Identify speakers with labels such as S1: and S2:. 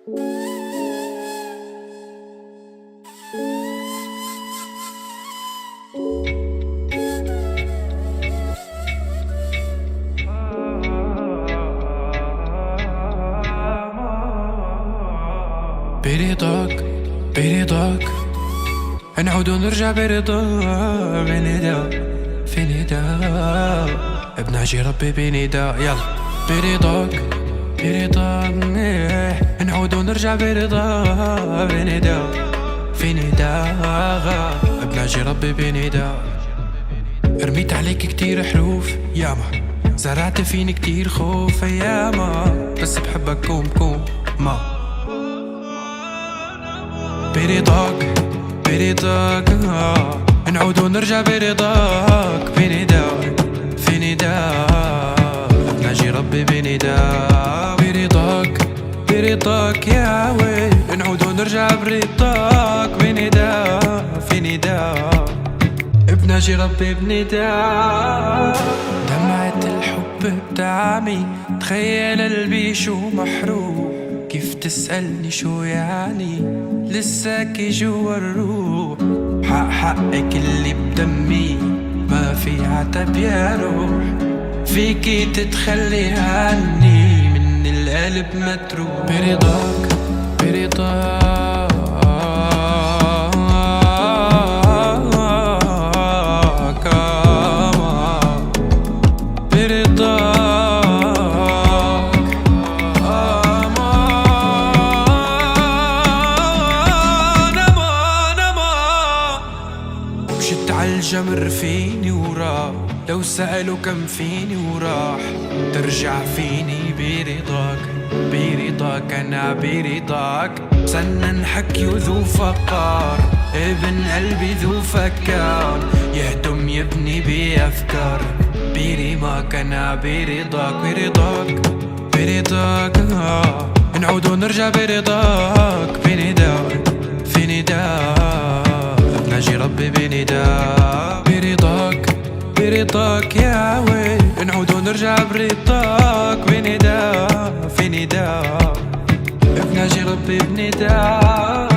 S1: برضاك برضاك نعود ونرجع برضاك في نداء بنعجي ربي بنداء يلا برضاك برضاك نعود ونرجع برضاك في نداء بنعجي ربي بنداء رميت عليك كتير حروف ياما زرعت فيني كتير خوف ياما بس بحبك كوم ما برضاك نعود ونرجع برضاك في نداء ناجي ربي بنداء برضاك يا ويل نعود ونرجع برضاك في نداء بناجي ربي بنداء دمعة الحب بتعمي تخيل قلبي شو محروق كيف تسألني شو يعني لساكي جوا الروح حقك اللي بدمي ما في عتب يا روح فيكي تتخلي عني من القلب متروح برضاك مشيت عالجمر فيني وراح لو سألوا كم فيني وراح ترجع فيني برضاك أنا برضاك مسنن حكي وذو فقار ابن قلبي ذو فكار يهدم يبني بأفكار برضاك أنا برضاك نعود ونرجع برضاك في نداء ناجي ربي بنداء برضاك يا ويل نعود ونرجع برضاك في نداء بناجي ربي بنداء